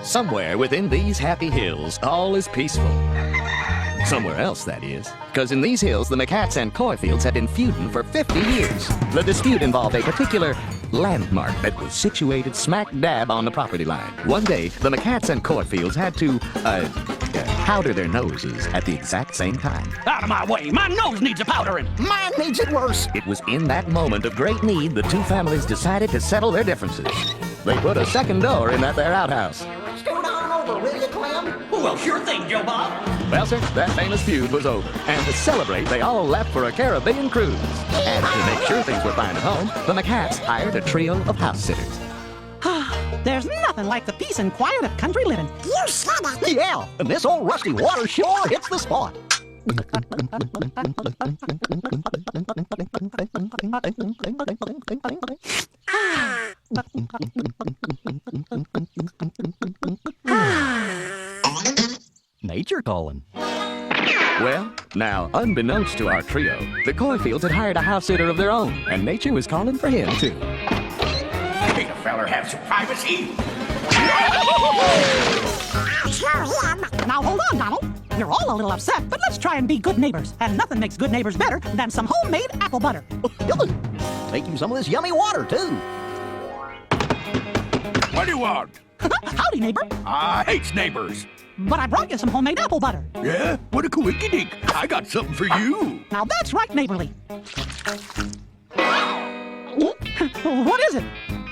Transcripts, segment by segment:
Somewhere within these happy hills, all is peaceful. Somewhere else, that is. Because in these hills, the McHats and Coyfields had been feuding for 50 years. The dispute involved a particular landmark that was situated smack dab on the property line. One day, the McHats and Coyfields had to, powder their noses at the exact same time. Out of my way! My nose needs a powdering! Mine needs it worse. It was in that moment of great need the two families decided to settle their differences. They put a second door in that there outhouse. Scoot on over, will you, Clem? Well, sure thing, Joe Bob. Well, sir, that famous feud was over. And to celebrate, they all left for a Caribbean cruise. And to make sure things were fine at home, the McHats hired a trio of house sitters. There's nothing like the peace and quiet of country living. You said it. Yeah, and this old rusty water sure hits the spot. Nature calling. Well, now, unbeknownst to our trio, the Coyfields had hired a house sitter of their own, and nature was calling for him, too. Can't a feller have some privacy? Now hold on, Donald. You're all a little upset, but let's try and be good neighbors. And nothing makes good neighbors better than some homemade apple butter. Make him some of this yummy water, too. What do you want? Howdy, neighbor. I hates neighbors. But I brought you some homemade apple butter. Yeah? What a coinkydink. I got something for you. Now that's right neighborly. What is it?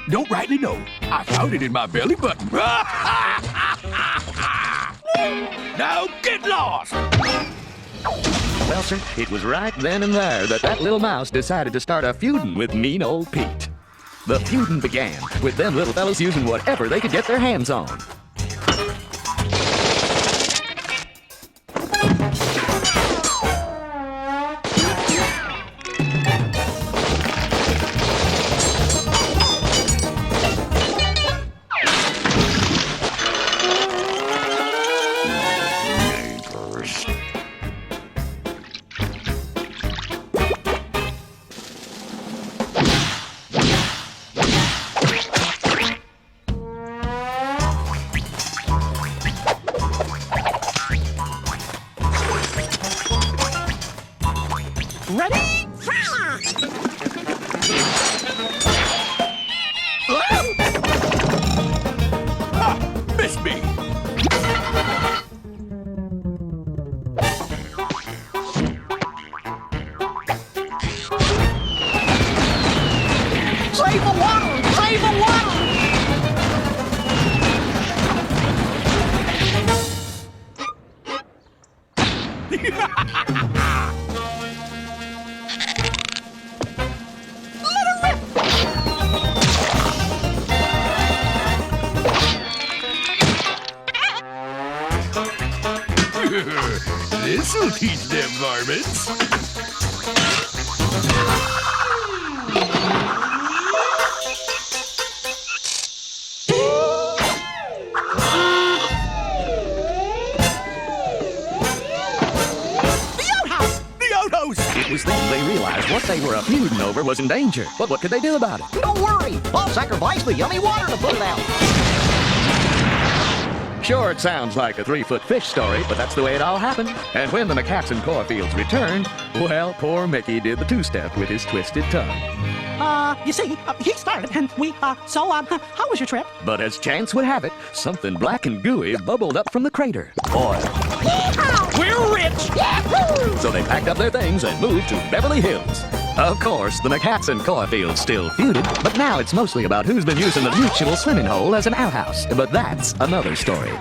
Don't rightly know. I found it in my belly button. Now get lost! Well, sir, it was right then and there that little mouse decided to start a feuding with mean old Pete. The feuding began with them little fellas using whatever they could get their hands on. Ready? Missed me. Save the water! Save the water! This'll teach them varmints. The outhouse! It was then they realized what they were feuding over was in danger. But what could they do about it? Don't worry. I'll sacrifice the yummy water to put it out. Sure, it sounds like a 3-foot fish story, but that's the way it all happened. And when the McHats and Coyfields returned, well, poor Mickey did the two-step with his twisted tongue. You see, he started, and how was your trip? But as chance would have it, something black and gooey bubbled up from the crater. Oil. We're rich! So they packed up their things and moved to Beverly Hills. Of course, the McHats and Coyfields still feuded, but now it's mostly about who's been using the mutual swimming hole as an outhouse. But that's another story.